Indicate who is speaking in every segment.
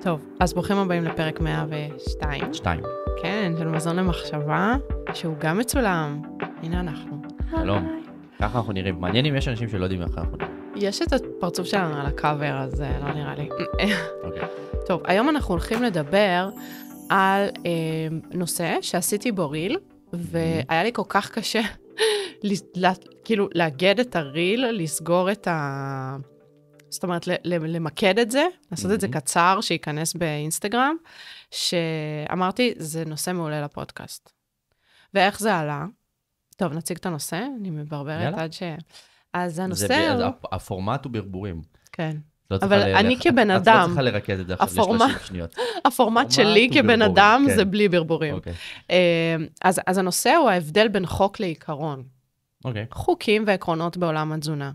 Speaker 1: טוב, אז ברוכים הבאים לפרק 102.
Speaker 2: 2.
Speaker 1: כן, של מזון למחשבה, שהוא גם מצולם. הנה אנחנו.
Speaker 2: שלום. ככה אנחנו נראים. מעניין אם יש אנשים שלא יודעים איך אנחנו נראים.
Speaker 1: יש את הפרצוף שלנו על הקאבר, אז לא נראה לי.
Speaker 2: אוקיי.
Speaker 1: טוב, היום אנחנו הולכים לדבר על נושא שעשיתי בו ריל, והיה לי כל כך קשה כאילו לאגד את הריל, לסגור את ה... זאת אומרת, למקד את זה, לעשות את זה קצר, שייכנס באינסטגרם, שאמרתי, זה נושא מעולה לפודקאסט. ואיך זה עלה? טוב, נציג את הנושא, אני מברברת עד ש... אז הנושא הוא...
Speaker 2: הפורמט הוא ברבורים.
Speaker 1: כן. אבל אני כבן אדם...
Speaker 2: את לא צריכה לרכז את זה עכשיו ל-30 שניות.
Speaker 1: הפורמט שלי כבן אדם זה בלי ברבורים. אז הנושא הוא ההבדל בין חוק לעיקרון. חוקים ועקרונות בעולם התזונה.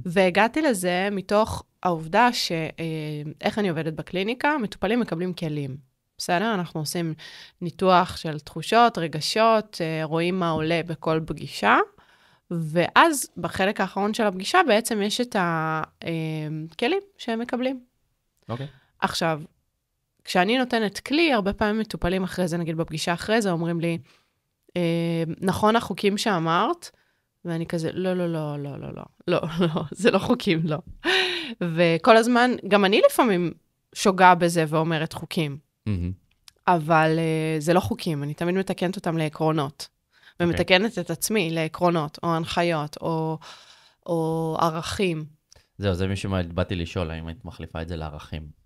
Speaker 1: והגעתי לזה מתוך העובדה שאיך אני עובדת בקליניקה, מטופלים מקבלים כלים. בסדר? אנחנו עושים ניתוח של תחושות, רגשות, רואים מה עולה בכל פגישה, ואז בחלק האחרון של הפגישה בעצם יש את הכלים שהם מקבלים.
Speaker 2: אוקיי.
Speaker 1: עכשיו, כשאני נותנת כלי, הרבה פעמים מטופלים אחרי זה, נגיד בפגישה אחרי זה, אומרים לי, נכון החוקים שאמרת, ואני כזה, לא, זה לא חוקים, לא. וכל הזמן, גם אני לפעמים שוגה בזה ואומרת חוקים. אבל זה לא חוקים, אני תמיד מתקנת אותם לעקרונות. ומתקנת את עצמי לעקרונות, או הנחיות, או ערכים.
Speaker 2: זהו, זה מישהו באתי לשאול, האם היית מחליפה את זה לערכים.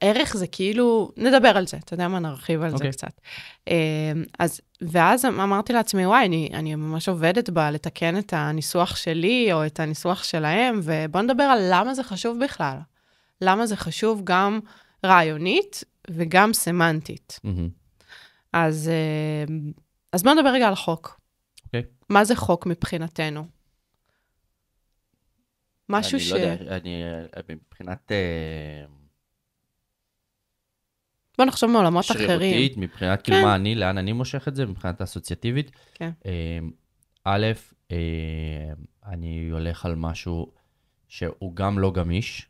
Speaker 1: ערך זה כאילו, נדבר על זה, אתה יודע מה, נרחיב על זה קצת. ואז אמרתי לעצמי, וואי, אני ממש עובדת בה לתקן את הניסוח שלי, או את הניסוח שלהם, ובוא נדבר על למה זה חשוב בכלל. למה זה חשוב גם רעיונית, וגם סמנטית. אז בוא נדבר רגע על חוק. מה זה חוק מבחינתנו? משהו ש...
Speaker 2: אני לא יודע, מבחינת...
Speaker 1: בוא נחשוב מעולמות אחרים.
Speaker 2: שרירותית, מבחינת כאילו מה אני, לאן אני מושך את זה, מבחינת אסוציאטיבית.
Speaker 1: כן.
Speaker 2: א', אני הולך על משהו שהוא גם לא גמיש,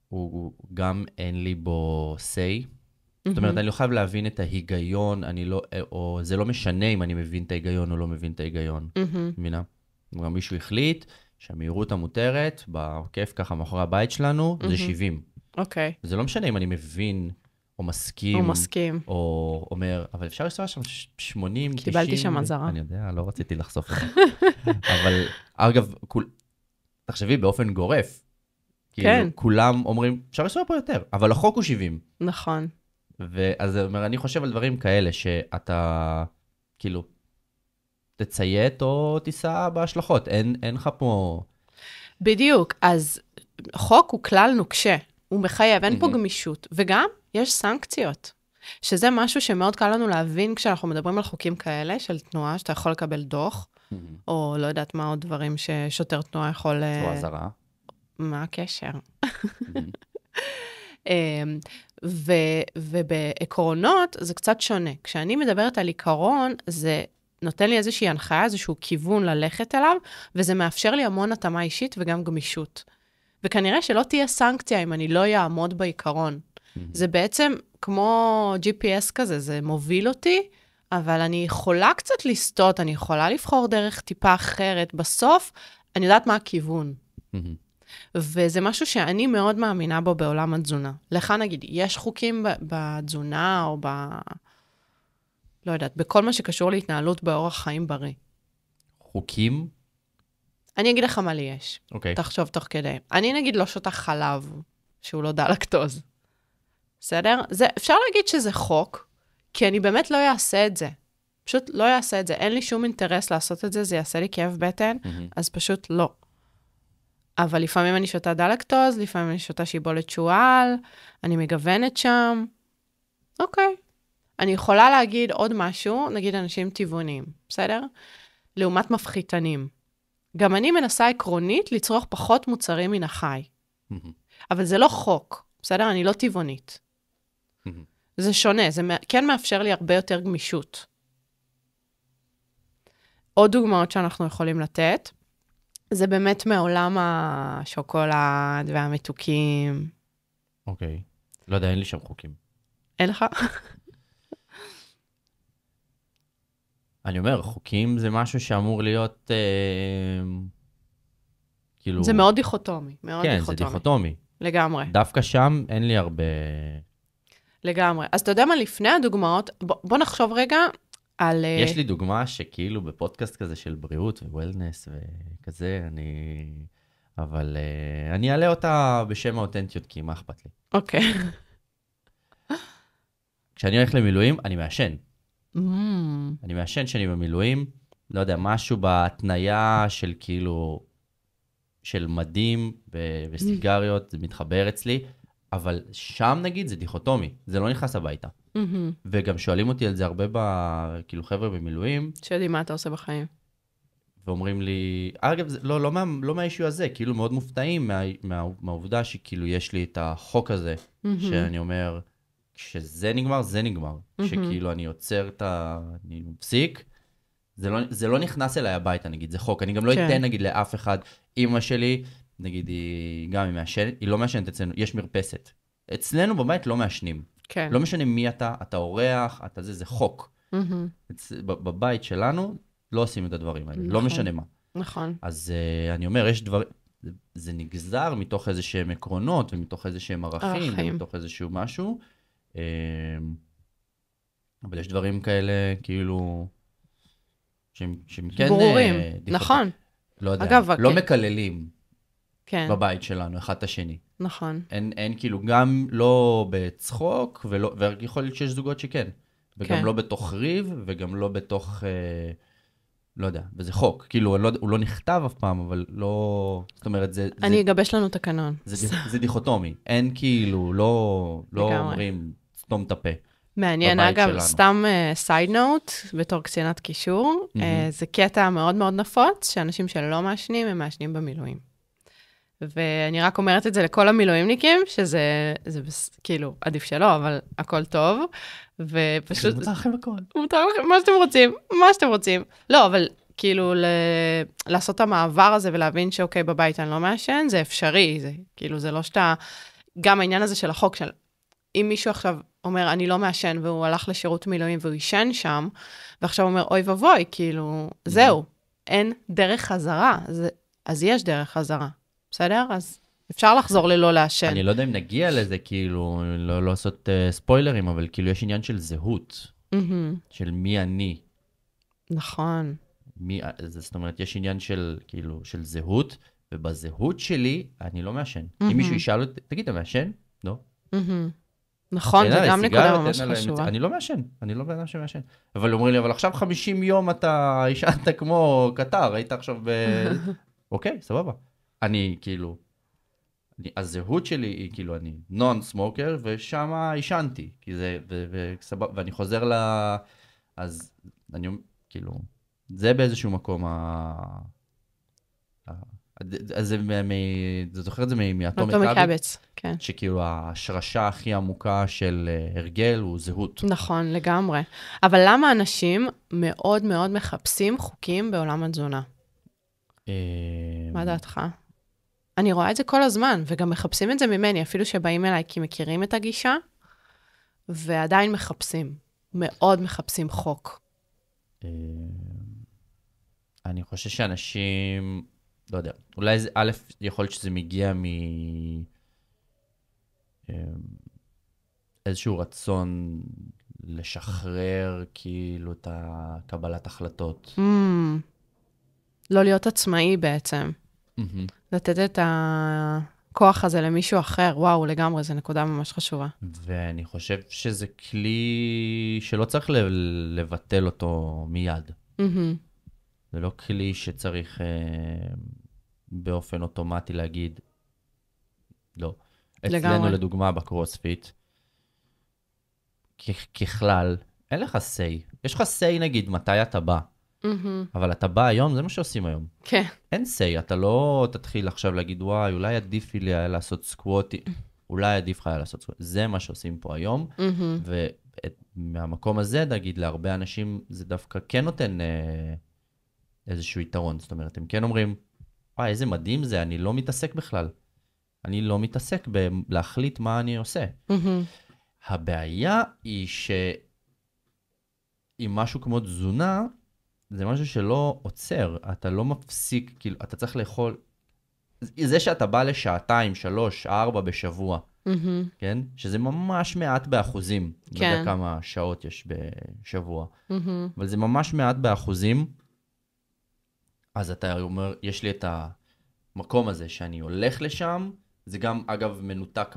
Speaker 2: הוא גם אין לי בו say. זאת אומרת, אני לא חייב להבין את ההיגיון, או זה לא משנה אם אני מבין את ההיגיון או לא מבין את ההיגיון. מבינה? גם מישהו החליט שהמהירות המותרת, בכיף ככה מאחורי הבית שלנו, זה 70.
Speaker 1: אוקיי.
Speaker 2: זה לא משנה אם אני מבין או מסכים. או אומר, אבל אפשר לנסוע שם 80, 90.
Speaker 1: קיבלתי שם אזהרה.
Speaker 2: אני יודע, לא רציתי לחשוף את זה. אבל, אגב, תחשבי באופן גורף.
Speaker 1: כן.
Speaker 2: כולם אומרים, אפשר לנסוע פה יותר, אבל החוק הוא 70.
Speaker 1: נכון.
Speaker 2: ואז אני חושב על דברים כאלה, שאתה, כאילו, תציית או תיסע בהשלכות. אין לך פה...
Speaker 1: בדיוק. אז חוק הוא כלל נוקשה. הוא מחייב, אין פה גמישות. וגם יש סנקציות. שזה משהו שמאוד קל לנו להבין כשאנחנו מדברים על חוקים כאלה, של תנועה, שאתה יכול לקבל דוח, או לא יודעת מה עוד דברים ששוטר תנועה יכול...
Speaker 2: זו אזהרה.
Speaker 1: מה הקשר? ובעקרונות זה קצת שונה. כשאני מדברת על עיקרון, זה נותן לי איזושהי הנחיה, איזשהו כיוון ללכת אליו, וזה מאפשר לי המון התאמה אישית וגם גמישות. וכנראה שלא תהיה סנקציה אם אני לא אעמוד בעיקרון. זה בעצם כמו GPS כזה, זה מוביל אותי, אבל אני יכולה קצת לסטות, אני יכולה לבחור דרך טיפה אחרת. בסוף, אני יודעת מה הכיוון. וזה משהו שאני מאוד מאמינה בו בעולם התזונה. לך נגיד, יש חוקים בתזונה או לא יודעת, בכל מה שקשור להתנהלות באורח חיים בריא.
Speaker 2: חוקים?
Speaker 1: אני אגיד לך מה לי יש.
Speaker 2: אוקיי.
Speaker 1: תחשוב תוך כדי. אני נגיד לא שותה חלב, שהוא לא דלקטוז. בסדר? אפשר להגיד שזה חוק, כי אני באמת לא אעשה את זה. פשוט לא אעשה את זה. אין לי שום אינטרס לעשות את זה, זה יעשה לי כאב בטן, אז פשוט לא. אבל לפעמים אני שותה דלקטוז, לפעמים אני שותה שיבולת שועל, אני מגוונת שם. אוקיי. אני יכולה להגיד עוד משהו, נגיד אנשים טבעונים, בסדר? לעומת מפחיתנים. גם אני מנסה עקרונית לצרוך פחות מוצרים מן החי. אבל זה לא חוק, בסדר? אני לא טבעונית. זה שונה, זה כן מאפשר לי הרבה יותר גמישות. עוד דוגמאות שאנחנו יכולים לתת, זה באמת מעולם השוקולד והמתוקים.
Speaker 2: אוקיי. לא יודע, אין לי שם חוקים.
Speaker 1: אין לך?
Speaker 2: אני אומר, חוקים זה משהו שאמור להיות, כאילו...
Speaker 1: זה מאוד דיכוטומי, מאוד
Speaker 2: כן,
Speaker 1: דיכוטומי.
Speaker 2: זה דיכוטומי.
Speaker 1: לגמרי.
Speaker 2: דווקא שם אין לי הרבה...
Speaker 1: לגמרי. אז אתה יודע מה, לפני הדוגמאות, בוא נחשוב רגע על...
Speaker 2: יש לי דוגמה שכאילו בפודקאסט כזה של בריאות ווולנס וכזה, אבל אני אעלה אותה בשם האותנטיות, כי מה אכפת לי?
Speaker 1: אוקיי.
Speaker 2: כשאני הולך למילואים, אני מעשן. אני מעשן שאני במילואים, לא יודע, משהו בהתניה של כאילו, של מדים וסיגריות, זה מתחבר אצלי, אבל שם נגיד זה דיכוטומי, זה לא נכנס הביתה. וגם שואלים אותי על זה הרבה, כאילו חבר'ה במילואים.
Speaker 1: שיודעים מה אתה עושה בחיים.
Speaker 2: ואומרים לי, אגב, לא מהאישו הזה, כאילו מאוד מופתעים מהעובדה שכאילו יש לי את החוק הזה, שאני אומר, כשזה נגמר, זה נגמר. שכאילו אני עוצר אני מפסיק, זה לא נכנס אליי הביתה, נגיד, זה חוק. אני גם לא אתן, נגיד, לאף אחד. אמא שלי, נגיד, היא לא מעשנת אצלנו, יש מרפסת. אצלנו בבית לא מעשנים.
Speaker 1: כן.
Speaker 2: לא משנה מי אתה אורח, זה חוק. בבית שלנו, לא עושים את הדברים האלה, לא משנה מה.
Speaker 1: נכון.
Speaker 2: אז אני אומר, זה נגזר מתוך איזה שהם עקרונות, ומתוך איזה שהם ערכים, ומתוך איזשהו משהו. אבל יש דברים כאלה, כאילו, שהם כן...
Speaker 1: ברורים, נכון.
Speaker 2: לא יודע, לא מקללים בבית שלנו, אחד את השני.
Speaker 1: נכון.
Speaker 2: אין כאילו, גם לא בצחוק, ויכול להיות שיש זוגות שכן. וגם לא בתוך ריב, וגם לא בתוך... לא יודע, וזה חוק. כאילו, הוא לא נכתב אף פעם, אבל לא... זאת אומרת, זה...
Speaker 1: אני אגבש לנו תקנון.
Speaker 2: זה דיכוטומי. אין כאילו, לא אומרים, סתום את הפה.
Speaker 1: מעניין, אגב, סתם סייד נוט, בתור קצינת קישור, זה קטע מאוד מאוד נפוץ, שאנשים שלא מעשנים, הם מעשנים במילואים. ואני רק אומרת את זה לכל המילואימניקים, שזה כאילו, עדיף שלא, אבל הכל טוב. ופשוט...
Speaker 2: מותר לכם הכל.
Speaker 1: מותר לכם, מה שאתם רוצים, מה שאתם רוצים. לא, אבל כאילו, לעשות את המעבר הזה ולהבין שאוקיי, בבית אני לא מעשן, זה אפשרי, זה כאילו, זה לא שאתה... גם העניין הזה של החוק, של אם מישהו עכשיו אומר, אני לא מעשן, והוא הלך לשירות מילואים והוא ישן שם, ועכשיו אומר, אוי ובוי, כאילו, זהו, אין דרך חזרה, אז יש דרך חזרה. בסדר? אז אפשר לחזור ללא לעשן. אני
Speaker 2: לא יודע אם נגיע לזה, כאילו, לא לעשות ספוילרים, אבל כאילו יש עניין של זהות, של מי אני.
Speaker 1: נכון.
Speaker 2: זאת אומרת, יש עניין של, כאילו, של זהות, ובזהות שלי, אני לא מעשן. אם מישהו ישאל אותי, תגיד, אתה מעשן? לא.
Speaker 1: נכון, זה גם נקודה ממש חשובה.
Speaker 2: אני לא מעשן, אני לא בן אדם שמעשן. אבל אומרים לי, אבל עכשיו 50 יום אתה ישנת כמו קטר, היית עכשיו אוקיי, סבבה. אני כאילו, הזהות שלי היא כאילו, אני נון סמוקר, ושם עישנתי, ואני חוזר אז אני כאילו, זה באיזשהו מקום, אז זה זוכר את זה מאטומיק האביטס,
Speaker 1: כן.
Speaker 2: שכאילו ההשרשה הכי עמוקה של הרגל הוא זהות.
Speaker 1: נכון, לגמרי. אבל למה אנשים מאוד מאוד מחפשים חוקים בעולם התזונה? מה דעתך? אני רואה את זה כל הזמן, וגם מחפשים את זה ממני, אפילו שבאים אליי כי מכירים את הגישה, ועדיין מחפשים, מאוד מחפשים חוק.
Speaker 2: אני חושב שאנשים, לא יודע, אולי זה, א', יכול להיות שזה מגיע איזשהו רצון לשחרר כאילו את קבלת החלטות.
Speaker 1: לא להיות עצמאי בעצם. לתת את הכוח הזה למישהו אחר, וואו, לגמרי, זו נקודה ממש חשובה.
Speaker 2: ואני חושב שזה כלי שלא צריך לבטל אותו מיד. זה לא כלי שצריך באופן אוטומטי להגיד, לא. אצלנו לדוגמה בקרוספיט, ככלל, אין לך say. יש לך say נגיד מתי אתה בא. אבל אתה בא היום, זה מה שעושים היום.
Speaker 1: כן.
Speaker 2: אין say, אתה לא תתחיל עכשיו להגיד, וואי, אולי עדיף לי היה לעשות סקווטי, אולי עדיף לך היה לעשות סקווטי. זה מה שעושים פה היום, ומהמקום הזה, נגיד, להרבה אנשים, זה דווקא כן נותן איזשהו יתרון. זאת אומרת, הם כן אומרים, וואי, איזה מדהים זה, אני לא מתעסק בכלל. אני לא מתעסק בלהחליט מה אני עושה. הבעיה היא שעם משהו כמו תזונה, זה משהו שלא עוצר, אתה לא מפסיק, כאילו, אתה צריך לאכול, זה שאתה בא לשעתיים, 3, 4 בשבוע, כן? שזה ממש מעט באחוזים, לא יודע כמה שעות יש בשבוע, אבל זה ממש מעט באחוזים, אז אתה אומר, יש לי את המקום הזה שאני הולך לשם, זה גם, אגב, מנותק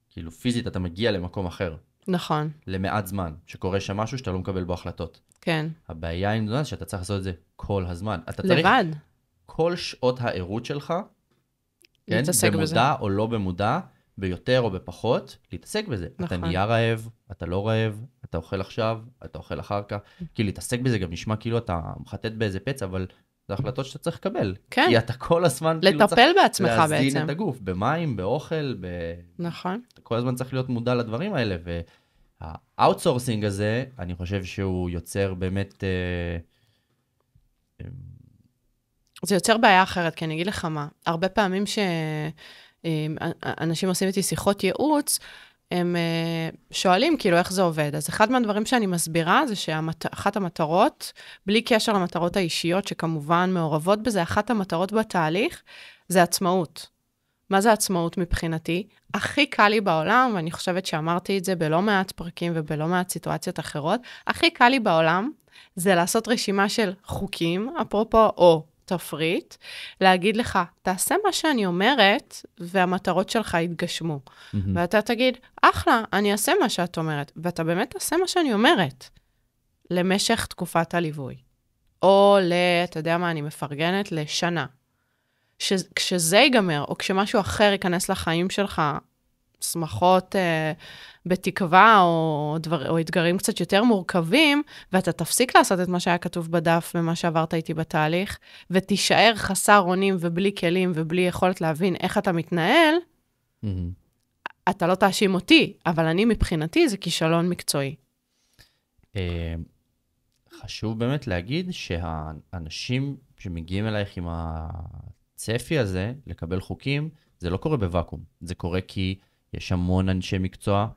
Speaker 2: כאילו, פיזית אתה מגיע למקום אחר.
Speaker 1: נכון.
Speaker 2: למעט זמן, שקורה שם משהו שאתה לא מקבל בו החלטות.
Speaker 1: כן.
Speaker 2: הבעיה עם תזונה, שאתה צריך לעשות את זה כל הזמן. אתה צריך
Speaker 1: לבד.
Speaker 2: כל שעות העירות שלך, כן?
Speaker 1: להתעסק בזה.
Speaker 2: במודע או לא במודע, ביותר או בפחות, להתעסק בזה.
Speaker 1: נכון.
Speaker 2: אתה נהיה רעב, אתה לא רעב, אתה אוכל עכשיו, אתה אוכל אחר כך. כי להתעסק בזה גם נשמע כאילו אתה מחטט באיזה פצע, אבל זה החלטות שאתה צריך לקבל.
Speaker 1: כן.
Speaker 2: כי אתה כל הזמן כאילו צריך
Speaker 1: לטפל בעצמך
Speaker 2: להזין
Speaker 1: בעצם.
Speaker 2: את הגוף, במים, באוכל,
Speaker 1: נכון.
Speaker 2: אתה כל הזמן צריך להיות מודע לדברים האלה, והאוטסורסינג הזה, אני חושב שהוא יוצר באמת...
Speaker 1: זה יוצר בעיה אחרת, כי אני אגיד לך מה, הרבה פעמים שאנשים עושים איתי שיחות ייעוץ, הם שואלים כאילו איך זה עובד. אז אחד מהדברים שאני מסבירה זה שאחת המטרות, בלי קשר למטרות האישיות שכמובן מעורבות בזה, אחת המטרות בתהליך זה עצמאות. מה זה עצמאות מבחינתי? הכי קל לי בעולם, ואני חושבת שאמרתי את זה בלא מעט פרקים ובלא מעט סיטואציות אחרות, הכי קל לי בעולם זה לעשות רשימה של חוקים, אפרופו או תפריט, להגיד לך, תעשה מה שאני אומרת, והמטרות שלך יתגשמו. ואתה תגיד, אחלה, אני אעשה מה שאת אומרת, ואתה באמת תעשה מה שאני אומרת, למשך תקופת הליווי. או אתה יודע מה, אני מפרגנת לשנה. כשזה ייגמר, או כשמשהו אחר ייכנס לחיים שלך, שמחות בתקווה, או אתגרים קצת יותר מורכבים, ואתה תפסיק לעשות את מה שהיה כתוב בדף, ומה שעברת איתי בתהליך, ותישאר חסר אונים, ובלי כלים, ובלי יכולת להבין איך אתה מתנהל, אתה לא תאשים אותי, אבל אני מבחינתי זה כישלון מקצועי.
Speaker 2: חשוב באמת להגיד שהאנשים שמגיעים אלייך עם הצפי הזה, לקבל חוקים, זה לא קורה בוואקום. זה קורה כי יש המון אנשי מקצוע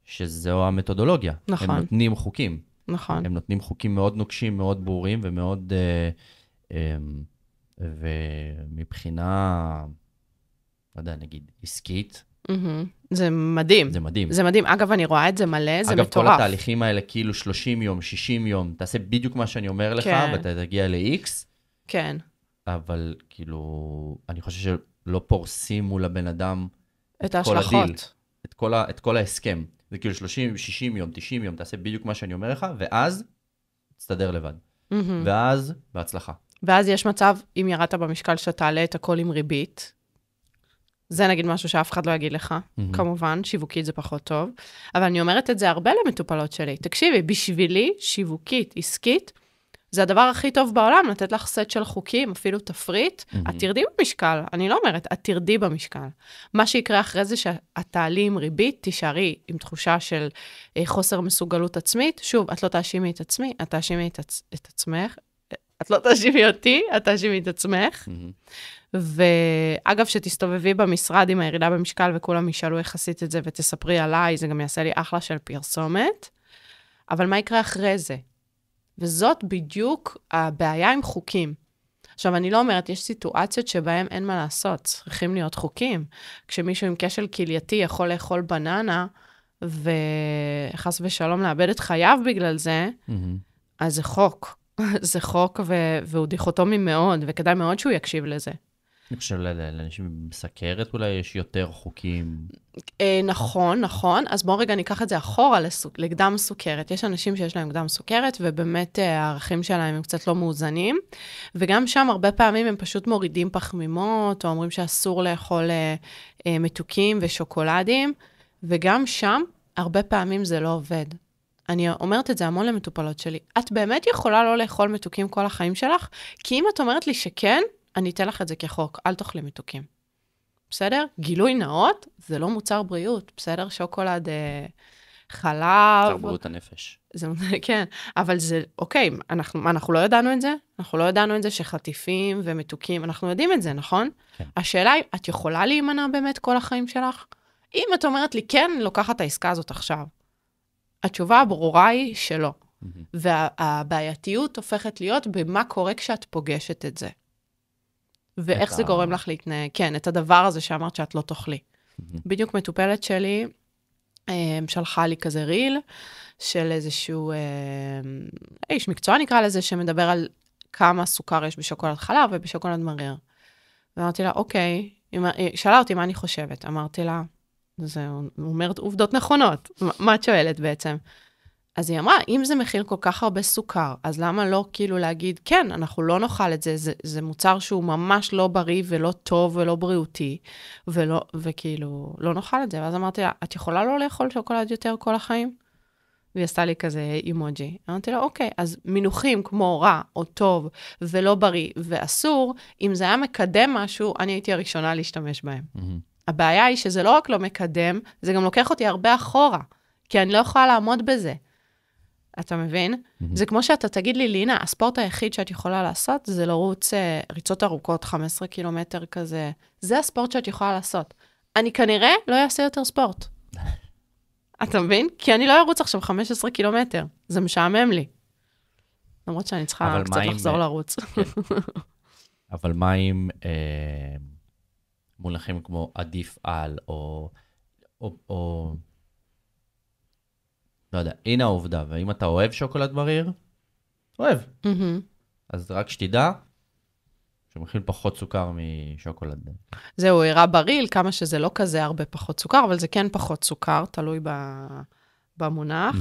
Speaker 2: שזו המתודולוגיה.
Speaker 1: נכון.
Speaker 2: הם נותנים חוקים.
Speaker 1: נכון.
Speaker 2: הם נותנים חוקים מאוד נוקשים, מאוד ברורים ומאוד... ומבחינה, לא יודע, נגיד, עסקית.
Speaker 1: זה מדהים.
Speaker 2: זה מדהים.
Speaker 1: זה מדהים. אגב, אני רואה את זה מלא, זה מטורף.
Speaker 2: אגב, כל התהליכים האלה, כאילו 30 יום, 60 יום, תעשה בדיוק מה שאני אומר לך, ואתה תגיע ל-X.
Speaker 1: כן.
Speaker 2: אבל כאילו, אני חושב שלא פורסים מול הבן אדם
Speaker 1: את ההשלכות.
Speaker 2: את כל ההסכם. זה כאילו 30, 60 יום, 90 יום, תעשה בדיוק מה שאני אומר לך, ואז תסתדר לבד. ואז, בהצלחה. ואז
Speaker 1: יש מצב, אם ירדת במשקל, שאתה תעלה את הכל עם ריבית. זה נגיד משהו שאף אחד לא יגיד לך, כמובן, שיווקית זה פחות טוב. אבל אני אומרת את זה הרבה למטופלות שלי. תקשיבי, בשבילי, שיווקית, עסקית, זה הדבר הכי טוב בעולם, לתת לך סט של חוקים, אפילו תפריט, את תרדי במשקל, אני לא אומרת, את תרדי במשקל. מה שיקרה אחרי זה שאת תעלי עם ריבית, תישארי עם תחושה של חוסר מסוגלות עצמית, שוב, את לא תאשימי את עצמי, את תאשימי את עצמך, את לא תאשימי אותי, את תאשימי את עצמך. ואגב, שתסתובבי במשרד עם הירידה במשקל, וכולם ישאלו איך עשית את זה, ותספרי עליי, זה גם יעשה לי אחלה של פרסומת. אבל מה יקרה אחרי זה? וזאת בדיוק הבעיה עם חוקים. עכשיו, אני לא אומרת, יש סיטואציות שבהן אין מה לעשות, צריכים להיות חוקים. כשמישהו עם כשל כלייתי יכול לאכול בננה, וחס ושלום לאבד את חייו בגלל זה, אז זה חוק. זה חוק, והוא דיכוטומי מאוד, וכדאי מאוד שהוא יקשיב לזה.
Speaker 2: אני חושב לאנשים מסכרת אולי יש יותר חוקים.
Speaker 1: נכון, נכון. אז בואו רגע ניקח את זה אחורה לקדם סוכרת. יש אנשים שיש להם קדם סוכרת, ובאמת הערכים שלהם הם קצת לא מאוזנים. וגם שם הרבה פעמים הם פשוט מורידים פחמימות, או אומרים שאסור לאכול מתוקים ושוקולדים. וגם שם הרבה פעמים זה לא עובד. אני אומרת את זה המון למטופלות שלי. את באמת יכולה לא לאכול מתוקים כל החיים שלך? כי אם את אומרת לי שכן, אני אתן לך את זה כחוק, אל תאכלי מתוקים. בסדר? גילוי נאות, זה לא מוצר בריאות, בסדר? שוקולד חלב.
Speaker 2: תרבות הנפש.
Speaker 1: כן, אבל זה, אוקיי, אנחנו לא ידענו את זה? אנחנו לא ידענו את זה שחטיפים ומתוקים, אנחנו יודעים את זה, נכון?
Speaker 2: כן.
Speaker 1: השאלה היא, את יכולה להימנע באמת כל החיים שלך? אם את אומרת לי, כן, לוקחת את העסקה הזאת עכשיו. התשובה הברורה היא שלא. והבעייתיות הופכת להיות במה קורה כשאת פוגשת את זה. ואיך זה גורם לך להתנהג. כן, את הדבר הזה שאמרת שאת לא תאכלי. בדיוק מטופלת שלי, שלחה לי כזה ריל, של איזשהו איש מקצוע נקרא לזה, שמדבר על כמה סוכר יש בשוקולד חלב ובשוקולד מריר. ואמרתי לה, אוקיי, שאלה אותי מה אני חושבת. אמרתי לה, הוא אומרת עובדות נכונות, מה את שואלת בעצם? אז היא אמרה, אם זה מכיל כל כך הרבה סוכר, אז למה לא כאילו להגיד, כן, אנחנו לא נאכל את זה, זה מוצר שהוא ממש לא בריא ולא טוב ולא בריאותי, וכאילו, לא נאכל את זה. ואז אמרתי לה, את יכולה לא לאכול שוקולד יותר כל החיים? והיא עשתה לי כזה אימוג'י. אמרתי לה, אוקיי, אז מינוחים כמו רע או טוב ולא בריא ואסור, אם זה היה מקדם משהו, אני הייתי הראשונה להשתמש בהם. הבעיה היא שזה לא רק לא מקדם, זה גם לוקח אותי הרבה אחורה, כי אני לא יכולה לעמוד בזה. אתה מבין? זה כמו שאתה תגיד לי, לינה, הספורט היחיד שאת יכולה לעשות, זה לרוץ ריצות ארוכות, 15 קילומטר כזה. זה הספורט שאת יכולה לעשות. אני כנראה לא אעשה יותר ספורט. אתה מבין? כי אני לא ארוץ עכשיו 15 קילומטר. זה משעמם לי. למרות שאני צריכה קצת לחזור לרוץ.
Speaker 2: אבל מה אם מונחים כמו עדיף על, או לא יודע, הנה העובדה, ואם אתה אוהב שוקולד מריר, אוהב. אז רק שתדע, שמכיל פחות סוכר משוקולד.
Speaker 1: זהו, הראה בריל, כמה שזה לא כזה הרבה פחות סוכר, אבל זה כן פחות סוכר, תלוי במונח.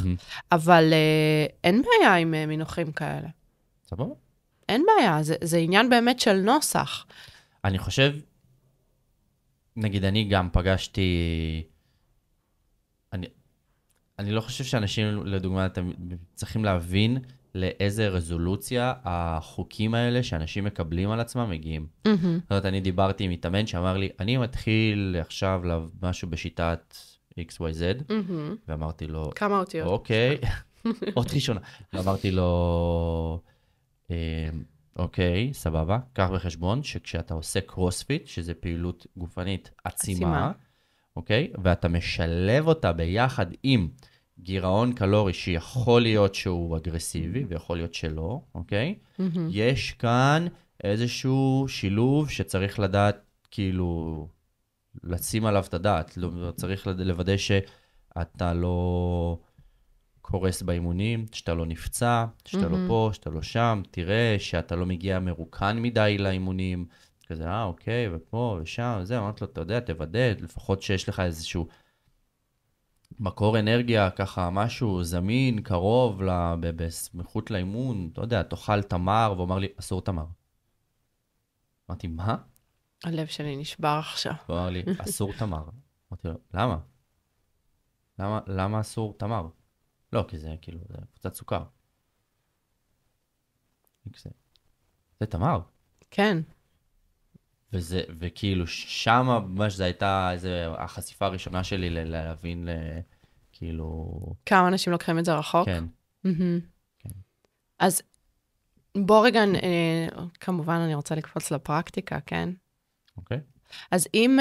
Speaker 1: אבל אין בעיה עם מינוחים כאלה.
Speaker 2: סבבה?
Speaker 1: אין בעיה, זה עניין באמת של נוסח.
Speaker 2: אני חושב, נגיד, אני גם פגשתי, אני לא חושב שאנשים, לדוגמה, אתם צריכים להבין לאיזה רזולוציה החוקים האלה שאנשים מקבלים על עצמם מגיעים. זאת אומרת, אני דיברתי עם מתאמן שאמר לי, אני מתחיל עכשיו משהו בשיטת XYZ, ואמרתי לו,
Speaker 1: כמה אותיות?
Speaker 2: אוקיי, עוד ראשונה. ואמרתי לו, אוקיי, סבבה, קח בחשבון שכשאתה עושה קרוספיט, שזה פעילות גופנית עצימה, אוקיי? ואתה משלב אותה ביחד עם גירעון קלורי שיכול להיות שהוא אגרסיבי ויכול להיות שלא, אוקיי? יש כאן איזשהו שילוב שצריך לדעת, כאילו, לשים עליו את הדעת. צריך לוודא שאתה לא קורס באימונים, שאתה לא נפצע, שאתה לא פה, שאתה לא שם. תראה שאתה לא מגיע מרוקן מדי לאימונים. כזה, אוקיי, ופה ושם, וזה, אמרת לו, אתה יודע, תוודא, לפחות שיש לך איזשהו מקור אנרגיה, ככה, משהו זמין, קרוב, בסמיכות לאימון, אתה יודע, תאכל תמר, והוא אמר לי, אסור תמר. אמרתי, מה?
Speaker 1: הלב שלי נשבר עכשיו.
Speaker 2: הוא אמר לי, אסור תמר. אמרתי לו, למה? למה אסור תמר? לא, כי זה כאילו, זה קצת סוכר. זה תמר.
Speaker 1: כן.
Speaker 2: וכאילו שמה ממש זו הייתה החשיפה הראשונה שלי להבין כאילו...
Speaker 1: כמה אנשים לוקחים את זה רחוק?
Speaker 2: כן.
Speaker 1: אז בוא רגע, כמובן אני רוצה לקפוץ לפרקטיקה, כן?
Speaker 2: אוקיי.
Speaker 1: אז אם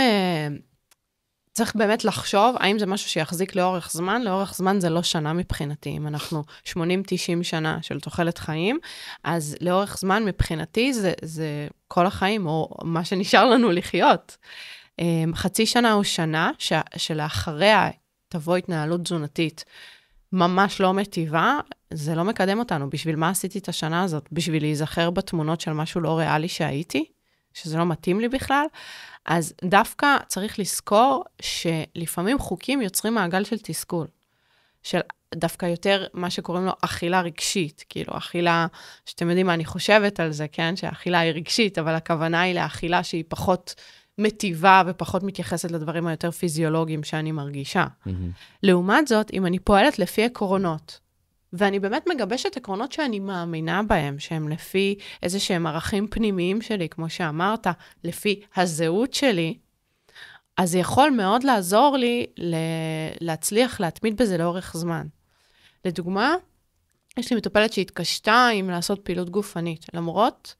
Speaker 1: צריך באמת לחשוב, האם זה משהו שיחזיק לאורך זמן? לאורך זמן זה לא שנה מבחינתי. אם אנחנו 80-90 שנה של תוחלת חיים, אז לאורך זמן מבחינתי זה כל החיים, או מה שנשאר לנו לחיות. חצי שנה או שנה, שלאחריה תבוא התנהלות תזונתית ממש לא מטיבה, זה לא מקדם אותנו. בשביל מה עשיתי את השנה הזאת? בשביל להיזכר בתמונות של משהו לא ריאלי שהייתי? שזה לא מתאים לי בכלל? אז דווקא צריך לזכור שלפעמים חוקים יוצרים מעגל של תסכול. של דווקא יותר מה שקוראים לו אכילה רגשית. כאילו, אכילה, שאתם יודעים מה אני חושבת על זה, כן? שהאכילה היא רגשית, אבל הכוונה היא לאכילה שהיא פחות מטיבה ופחות מתייחסת לדברים היותר פיזיולוגיים שאני מרגישה. לעומת זאת, אם אני פועלת לפי עקרונות, ואני באמת מגבשת עקרונות שאני מאמינה בהם, שהם לפי איזה שהם ערכים פנימיים שלי, כמו שאמרת, לפי הזהות שלי, אז זה יכול מאוד לעזור לי להצליח להתמיד בזה לאורך זמן. לדוגמה, יש לי מטופלת שהתקשתה עם לעשות פעילות גופנית, למרות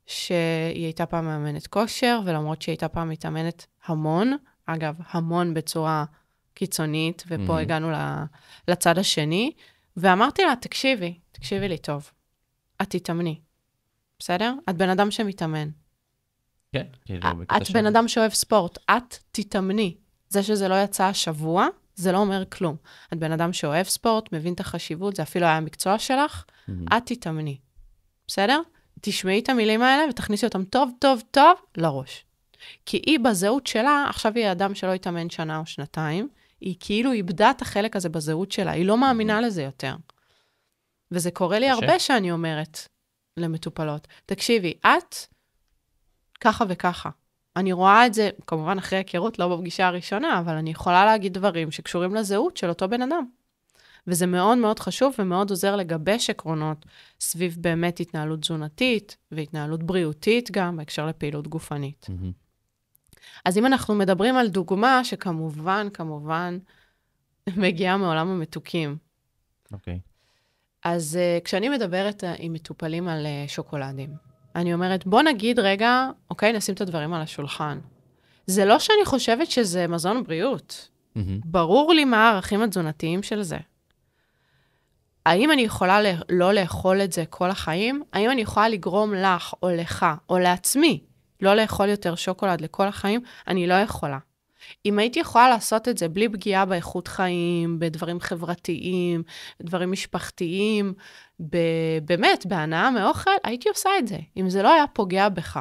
Speaker 1: שהיא הייתה פעם מאמנת כושר, ולמרות שהיא הייתה פעם מתאמנת המון, אגב, המון בצורה קיצונית, ופה הגענו לצד השני, ואמרתי לה, תקשיבי לי טוב, את תתאמני, בסדר? את בן אדם שמתאמן.
Speaker 2: כן.
Speaker 1: את בן אדם שאוהב ספורט, את תתאמני. זה שזה לא יצא השבוע, זה לא אומר כלום. את בן אדם שאוהב ספורט, מבין את החשיבות, זה אפילו היה המקצוע שלך, את תתאמני. בסדר? תשמעי את המילים האלה ותכניסי אותם טוב, טוב, טוב לראש. כי היא בזהות שלה, עכשיו היא אדם שלא יתאמן שנה או שנתיים, היא כאילו איבדה את החלק הזה בזהות שלה, היא לא מאמינה לזה יותר. וזה קורה לי הרבה שאני אומרת למטופלות. תקשיבי, את ככה וככה. אני רואה את זה, כמובן אחרי הכירות, לא בפגישה הראשונה, אבל אני יכולה להגיד דברים שקשורים לזהות של אותו בן אדם. וזה מאוד מאוד חשוב ומאוד עוזר לגבש עקרונות סביב באמת התנהלות תזונתית והתנהלות בריאותית גם בהקשר לפעילות גופנית. אז אם אנחנו מדברים על דוגמה שכמובן, מגיעה מעולם המתוקים.
Speaker 2: אוקיי.
Speaker 1: אז כשאני מדברת עם מטופלים על שוקולדים, אני אומרת, בוא נגיד רגע, אוקיי, נשים את הדברים על השולחן. זה לא שאני חושבת שזה מזון בריאות. ברור לי מה הערכים התזונתיים של זה. האם אני יכולה לא לאכול את זה כל החיים? האם אני יכולה לגרום לך או לך או לעצמי לא לאכול יותר שוקולד לכל החיים? אני לא יכולה. אם הייתי יכולה לעשות את זה בלי פגיעה באיכות חיים, בדברים חברתיים, בדברים משפחתיים, באמת, בהנאה מאוכל, הייתי עושה את זה. אם זה לא היה פוגע בך,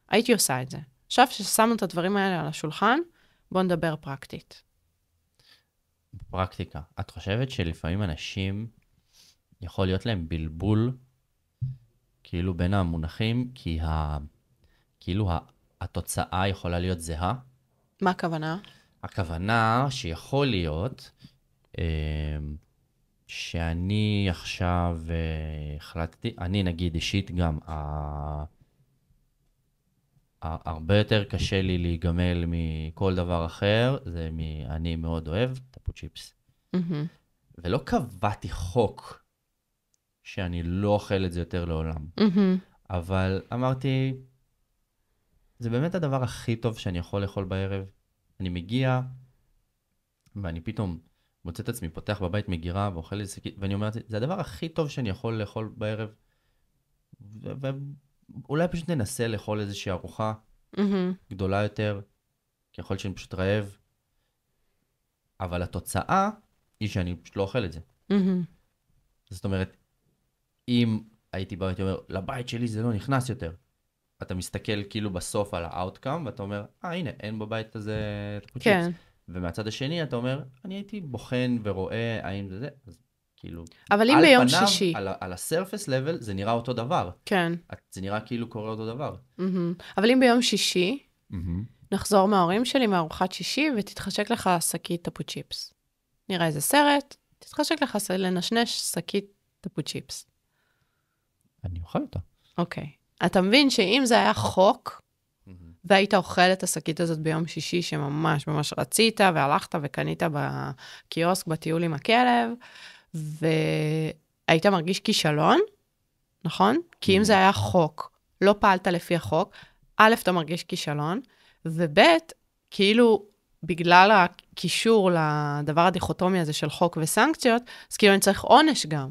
Speaker 1: הייתי עושה את זה. עכשיו ששמנו את הדברים האלה על השולחן, בואו נדבר פרקטית.
Speaker 2: פרקטיקה. את חושבת שלפעמים אנשים יכול להיות להם בלבול, כאילו בין המונחים, כי כאילו התוצאה יכולה להיות זהה?
Speaker 1: מה הכוונה?
Speaker 2: הכוונה שיכול להיות שאני עכשיו החלטתי, אני נגיד אישית גם, הרבה יותר קשה לי להיגמל מכל דבר אחר, זה אני מאוד אוהב טפו צ'יפס. ולא קבעתי חוק שאני לא אוכל את זה יותר לעולם. אבל אמרתי, זה באמת הדבר הכי טוב שאני יכול לאכול בערב. אני מגיע, ואני פתאום מוצא את עצמי, פותח בבית מגירה, ואוכל איזה שקית, ואני אומר, זה הדבר הכי טוב שאני יכול לאכול בערב. ואולי פשוט ננסה לאכול איזושהי ארוחה גדולה יותר, כי יכול להיות שאני פשוט רעב. אבל התוצאה היא שאני פשוט לא אוכל את זה. זאת אומרת, אם הייתי בא, הייתי אומר, לבית שלי זה לא נכנס יותר. אתה מסתכל כאילו בסוף על האוטקאם, ואתה אומר, הנה, אין בבית הזה טפוצ'יפס. כן. ומהצד השני אתה אומר, אני הייתי בוחן ורואה האם זה זה, אז כאילו...
Speaker 1: אבל אם ביום שישי...
Speaker 2: על הסרפס לבל זה נראה אותו דבר.
Speaker 1: כן.
Speaker 2: זה נראה כאילו קורה אותו דבר.
Speaker 1: אבל אם ביום שישי, נחזור מההורים שלי מארוחת שישי, ותתחשק לך שקית טפוצ'יפס. נראה איזה סרט, תתחשק לך לנשנש שקית טפוצ'יפס.
Speaker 2: אני אוכל אותה.
Speaker 1: אוקיי. אתה מבין שאם זה היה חוק, והיית אוכל את השקית הזאת ביום שישי, שממש ממש רצית, והלכת וקנית בקיוסק, בטיול עם הכלב, והיית מרגיש כישלון, נכון? כי אם זה היה חוק, לא פעלת לפי החוק, א', אתה מרגיש כישלון, וב', כאילו, בגלל הקישור לדבר הדיכוטומי הזה של חוק וסנקציות, אז כאילו אני צריך עונש גם.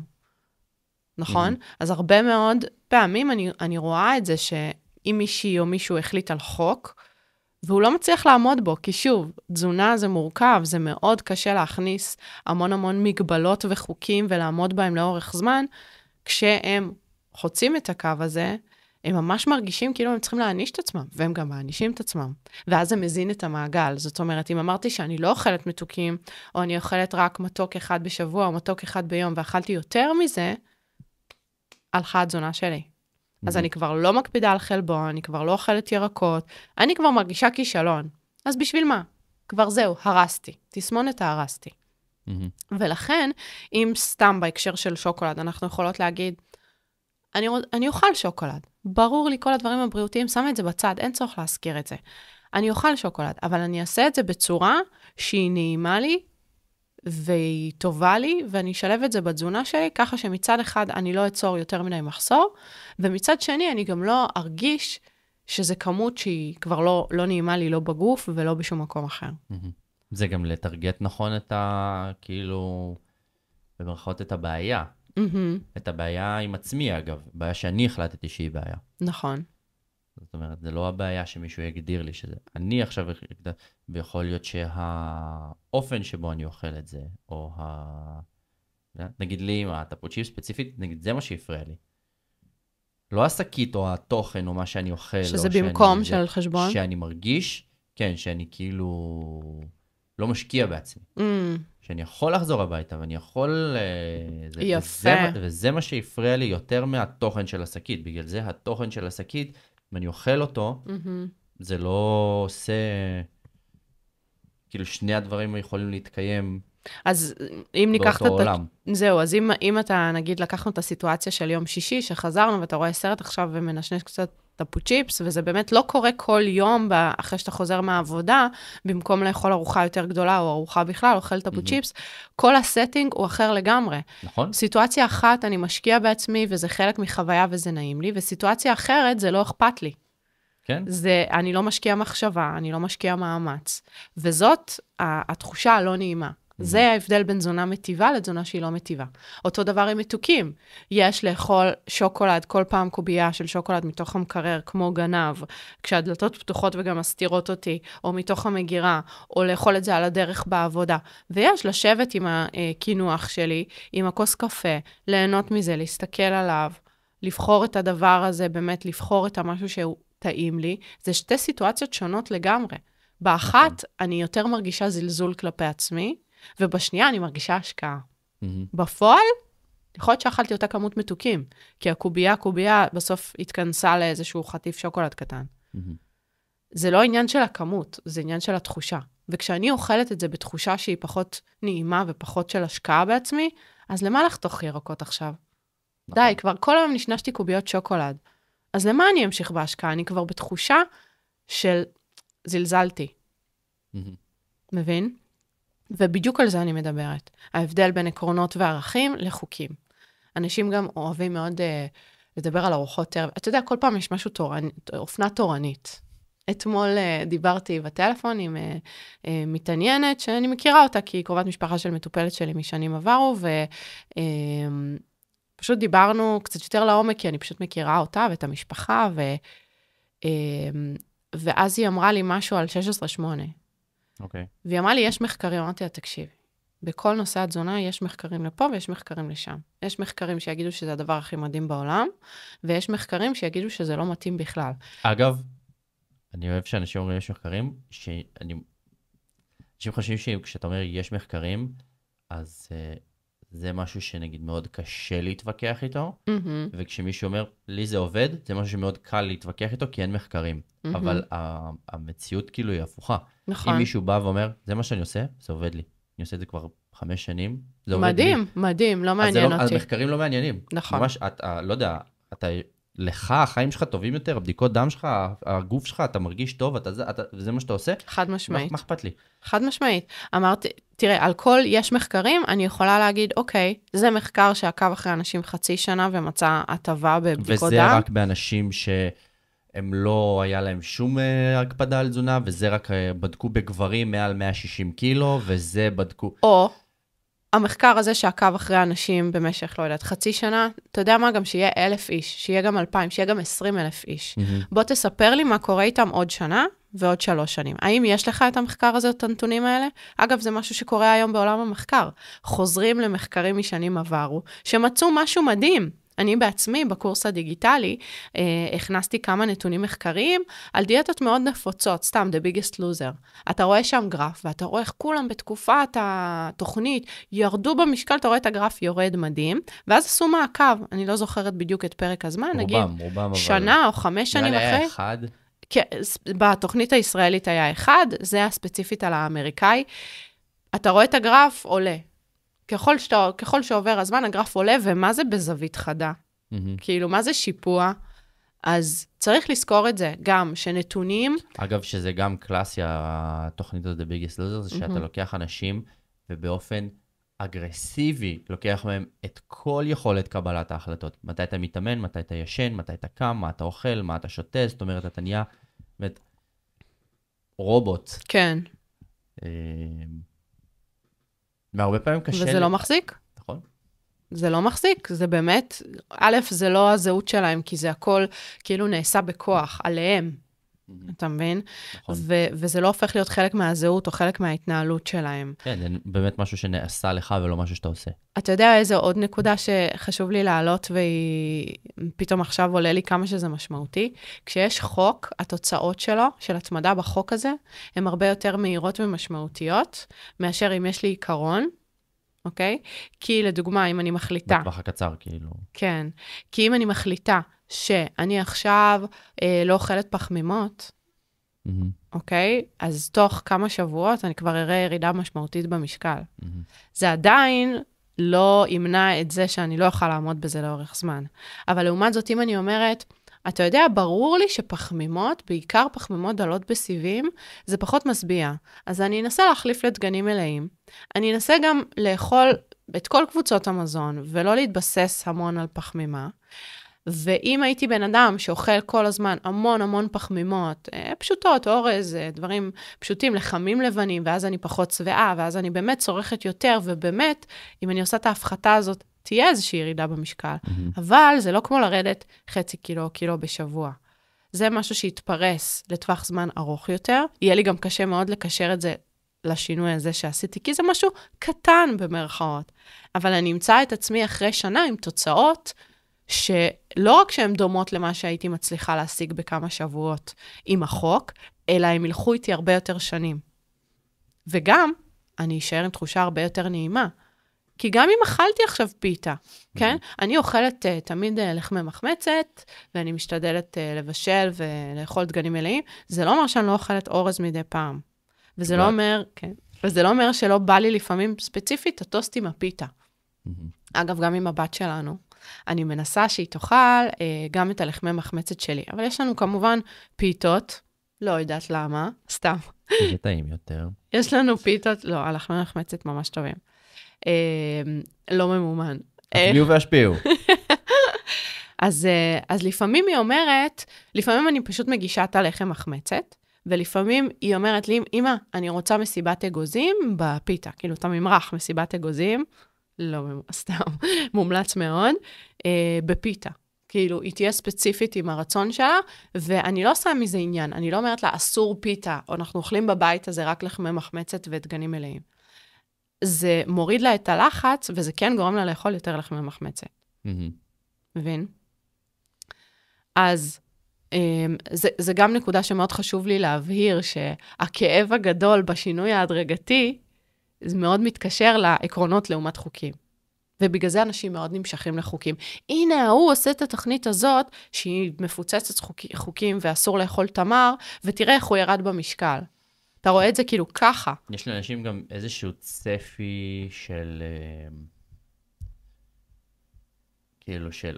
Speaker 1: נכון? אז הרבה מאוד פעמים אני רואה את זה שאם מישהי או מישהו החליט על חוק, והוא לא מצליח לעמוד בו, כי שוב, תזונה זה מורכב, זה מאוד קשה להכניס המון מגבלות וחוקים ולעמוד בהם לאורך זמן, כשהם חוצים את הקו הזה, הם ממש מרגישים כאילו הם צריכים להעניש את עצמם, והם גם מענישים את עצמם. ואז זה מזין את המעגל. זאת אומרת, אם אמרתי שאני לא אוכלת מתוקים, או אני אוכלת רק מתוק אחד בשבוע, או מתוק אחד ביום, ואכלתי יותר מזה, הלכה התזונה שלי. אז אני כבר לא מקפידה על חלבון, אני כבר לא אוכלת ירקות, אני כבר מרגישה כישלון. אז בשביל מה? כבר זהו, הרסתי. תסמונת הרסתי. ולכן, אם סתם בהקשר של שוקולד, אנחנו יכולות להגיד, אני אוכל שוקולד. ברור לי כל הדברים הבריאותיים, שמה את זה בצד, אין צורך להזכיר את זה. אני אוכל שוקולד, אבל אני אעשה את זה בצורה שהיא נעימה לי, והיא טובה לי, ואני אשלב את זה בתזונה שלי, ככה שמצד אחד אני לא אצור יותר מדי מחסור, ומצד שני אני גם לא ארגיש שזה כמות שהיא כבר לא נעימה לי, לא בגוף ולא בשום מקום אחר.
Speaker 2: זה גם לטרגט נכון את כאילו, במרכאות את הבעיה. את הבעיה עם עצמי, אגב. בעיה שאני החלטתי שהיא בעיה.
Speaker 1: נכון.
Speaker 2: זאת אומרת, זה לא הבעיה שמישהו יגדיר לי שזה. אני עכשיו, ויכול להיות שהאופן שבו אני אוכל את זה, או נגיד לי עם הטפוצ'יפ ספציפית, נגיד זה מה שהפריע לי. לא השקית או התוכן או מה שאני אוכל.
Speaker 1: שזה במקום של חשבון?
Speaker 2: שאני מרגיש, כן, שאני כאילו לא משקיע בעצמי. שאני יכול לחזור הביתה, ואני יכול...
Speaker 1: יפה.
Speaker 2: וזה מה שהפריע לי יותר מהתוכן של השקית. בגלל זה התוכן של השקית, אם אני אוכל אותו, זה לא עושה... כאילו שני הדברים יכולים להתקיים
Speaker 1: אז אם ניקח
Speaker 2: באותו עולם.
Speaker 1: זהו, אז אם אתה, נגיד, לקחנו את הסיטואציה של יום שישי, שחזרנו ואתה רואה סרט עכשיו ומנשנש קצת טפוצ'יפס, וזה באמת לא קורה כל יום אחרי שאתה חוזר מהעבודה, במקום לאכול ארוחה יותר גדולה או ארוחה בכלל, אוכל טפוצ'יפס, כל הסטינג הוא אחר לגמרי.
Speaker 2: נכון.
Speaker 1: סיטואציה אחת, אני משקיע בעצמי, וזה חלק מחוויה וזה נעים לי, וסיטואציה אחרת, זה לא אכפת לי.
Speaker 2: כן.
Speaker 1: אני לא משקיע מחשבה, אני לא משקיע מאמץ. וזאת התחושה הלא נעימה. זה ההבדל בין תזונה מטיבה לתזונה שהיא לא מטיבה. אותו דבר עם מתוקים. יש לאכול שוקולד, כל פעם קובייה של שוקולד מתוך המקרר, כמו גנב, כשהדלתות פתוחות וגם מסתירות אותי, או מתוך המגירה, או לאכול את זה על הדרך בעבודה. ויש לשבת עם הכינוח שלי, עם הכוס קפה, ליהנות מזה, להסתכל עליו, לבחור את הדבר הזה, באמת לבחור את המשהו שהוא טעים לי. זה שתי סיטואציות שונות לגמרי. באחת, אני יותר מרגישה זלזול כלפי עצמי, ובשנייה אני מרגישה השקעה. בפועל, יכול להיות שאכלתי אותה כמות מתוקים, כי הקובייה בסוף התכנסה לאיזשהו חטיף שוקולד קטן. זה לא עניין של הכמות, זה עניין של התחושה. וכשאני אוכלת את זה בתחושה שהיא פחות נעימה ופחות של השקעה בעצמי, אז למה לחתוך ירקות עכשיו? די, כבר כל היום נשנשתי קוביות שוקולד. אז למה אני אמשיך בהשקעה? אני כבר בתחושה של זלזלתי. מבין? ובדיוק על זה אני מדברת. ההבדל בין עקרונות וערכים לחוקים. אנשים גם אוהבים מאוד לדבר על ארוחות ערב. אתה יודע, כל פעם יש משהו אופנה תורנית. אתמול דיברתי בטלפון עם מתעניינת, שאני מכירה אותה, כי היא קרובת משפחה של מטופלת שלי משנים עברו, ופשוט דיברנו קצת יותר לעומק, כי אני פשוט מכירה אותה ואת המשפחה, ואז היא אמרה לי משהו על 16-8.
Speaker 2: אוקיי.
Speaker 1: והיא אמרה לי, יש מחקרים, אמרתי לה, תקשיבי, בכל נושא התזונה יש מחקרים לפה ויש מחקרים לשם. יש מחקרים שיגידו שזה הדבר הכי מדהים בעולם, ויש מחקרים שיגידו שזה לא מתאים בכלל.
Speaker 2: אגב, אני אוהב שאנשים אומרים יש מחקרים, אנשים חושבים שכשאתה אומר יש מחקרים, אז זה משהו שנגיד מאוד קשה להתווכח איתו, וכשמישהו אומר, לי זה עובד, זה משהו שמאוד קל להתווכח איתו, כי אין מחקרים. אבל המציאות כאילו היא הפוכה.
Speaker 1: נכון.
Speaker 2: אם מישהו בא ואומר, זה מה שאני עושה, זה עובד לי. אני עושה את זה כבר 5 שנים, זה עובד לי.
Speaker 1: מדהים, מדהים, לא מעניין אותי.
Speaker 2: אז המחקרים לא מעניינים.
Speaker 1: נכון.
Speaker 2: ממש, לא יודע, לך, החיים שלך טובים יותר, הבדיקות דם שלך, הגוף שלך, אתה מרגיש טוב, וזה מה שאתה עושה?
Speaker 1: חד משמעית.
Speaker 2: מה אכפת לי?
Speaker 1: חד משמעית. אמרתי, תראה, על כל יש מחקרים, אני יכולה להגיד, אוקיי, זה מחקר שעקב אחרי אנשים חצי שנה ומצא הטבה בבדיקות דם.
Speaker 2: וזה רק באנשים שהם לא היה להם שום הקפדה על תזונה, וזה רק בדקו בגברים מעל 160 קילו, וזה בדקו...
Speaker 1: או המחקר הזה שעקב אחרי אנשים במשך, לא יודעת, חצי שנה, אתה יודע מה? גם שיהיה 1,000 איש, שיהיה גם 2,000, שיהיה גם 20,000 איש. בוא תספר לי מה קורה איתם עוד שנה ועוד 3 שנים. האם יש לך את המחקר הזה, את הנתונים האלה? אגב, זה משהו שקורה היום בעולם המחקר. חוזרים למחקרים משנים עברו, שמצאו משהו מדהים. אני בעצמי, בקורס הדיגיטלי, הכנסתי כמה נתונים מחקריים על דיאטות מאוד נפוצות, סתם, the biggest loser. אתה רואה שם גרף, ואתה רואה איך כולם בתקופת התוכנית ירדו במשקל, אתה רואה את הגרף יורד מדהים, ואז עשו מעקב, אני לא זוכרת בדיוק את פרק הזמן, נגיד, שנה או 5 שנים אחרי.
Speaker 2: היה אחד.
Speaker 1: בתוכנית הישראלית היה אחד, זה היה ספציפית על האמריקאי. אתה רואה את הגרף, עולה. ככל שעובר הזמן, הגרף עולה, ומה זה בזווית חדה? כאילו, מה זה שיפוע? אז צריך לזכור את זה, גם שנתונים...
Speaker 2: אגב, שזה גם קלאסי, התוכנית הזאת, The Biggest Loser, זה שאתה לוקח אנשים, ובאופן אגרסיבי, לוקח מהם את כל יכולת קבלת ההחלטות. מתי אתה מתאמן, מתי אתה ישן, מתי אתה קם, מה אתה אוכל, מה אתה שותה, זאת אומרת, אתה נהיה רובוט.
Speaker 1: כן.
Speaker 2: והרבה פעמים קשה...
Speaker 1: וזה לא מחזיק?
Speaker 2: נכון.
Speaker 1: זה לא מחזיק, זה באמת, א', זה לא הזהות שלהם, כי זה הכל כאילו נעשה בכוח, עליהם, אתה מבין?
Speaker 2: נכון.
Speaker 1: וזה לא הופך להיות חלק מהזהות או חלק מההתנהלות שלהם.
Speaker 2: כן, זה באמת משהו שנעשה לך ולא משהו שאתה עושה.
Speaker 1: אתה יודע איזו עוד נקודה שחשוב לי להעלות, ופתאום עכשיו עולה לי כמה שזה משמעותי? כשיש חוק, התוצאות שלו, של התמדה בחוק הזה, הן הרבה יותר מהירות ומשמעותיות, מאשר אם יש לי עיקרון, אוקיי? כי לדוגמה, אם אני מחליטה...
Speaker 2: בטווח הקצר, כאילו.
Speaker 1: כן. כי אם אני מחליטה שאני עכשיו לא אוכלת פחמימות, אוקיי? אז תוך כמה שבועות אני כבר אראה ירידה משמעותית במשקל. זה עדיין לא ימנע את זה שאני לא אוכל לעמוד בזה לאורך זמן. אבל לעומת זאת, אם אני אומרת, אתה יודע, ברור לי שפחמימות, בעיקר פחמימות דלות בסיבים, זה פחות משביע. אז אני אנסה להחליף לדגנים מלאים. אני אנסה גם לאכול את כל קבוצות המזון, ולא להתבסס המון על פחמימה. ואם הייתי בן אדם שאוכל כל הזמן המון המון פחמימות, פשוטות, אורז, דברים פשוטים, לחמים לבנים, ואז אני פחות צבעה, ואז אני באמת צורכת יותר, ובאמת, אם אני עושה את ההפחתה הזאת, תהיה איזושהי ירידה במשקל. אבל זה לא כמו לרדת חצי קילו או קילו בשבוע. זה משהו שיתפרס לטווח זמן ארוך יותר. יהיה לי גם קשה מאוד לקשר את זה לשינוי הזה שעשיתי, כי זה משהו קטן במרכאות. אבל אני אמצא את עצמי אחרי שנה עם תוצאות שלא רק שהן דומות למה שהייתי מצליחה להשיג בכמה שבועות עם החוק, אלא הם ילכו איתי הרבה יותר שנים. וגם אני אשאר עם תחושה הרבה יותר נעימה. כי גם אם אכלתי עכשיו פיתה, כן? אני אוכלת תמיד לחמי מחמצת, ואני משתדלת לבשל ולאכול דגנים מלאים. זה לא אומר שאני לא אוכלת אורז מדי פעם. וזה לא אומר, כן. וזה לא אומר שלא בא לי לפעמים ספציפית הטוסט עם הפיתה. אגב, גם עם הבת שלנו. אני מנסה שהיא תאכל גם את הלחמי מחמצת שלי. אבל יש לנו כמובן פיתות, לא יודעת למה, סתם.
Speaker 2: זה טעים יותר.
Speaker 1: יש לנו פיתות, לא, הלחמי מחמצת ממש טובים. לא ממומן.
Speaker 2: השפיעו והשפיעו.
Speaker 1: אז לפעמים היא אומרת, לפעמים אני פשוט מגישה את הלחם מחמצת, ולפעמים היא אומרת לי, אמא, אני רוצה מסיבת אגוזים בפיתה, כאילו, אתה ממרח מסיבת אגוזים, לא, סתם, מומלץ מאוד, בפיתה. כאילו, היא תהיה ספציפית עם הרצון שלה, ואני לא עושה מזה עניין, אני לא אומרת לה, אסור פיתה, או אנחנו אוכלים בבית הזה רק לחמי מחמצת ודגנים מלאים. זה מוריד לה את הלחץ, וזה כן גורם לה לאכול יותר לחמי מחמצת. מבין? אז זה גם נקודה שמאוד חשוב לי להבהיר, שהכאב הגדול בשינוי ההדרגתי, זה מאוד מתקשר לעקרונות לעומת חוקים. ובגלל זה אנשים מאוד נמשכים לחוקים. הנה, הוא עושה את התוכנית הזאת, שהיא מפוצצת חוקים ואסור לאכול תמר, ותראה איך הוא ירד במשקל. אתה רואה את זה כאילו ככה.
Speaker 2: יש לאנשים גם איזשהו צפי של, כאילו של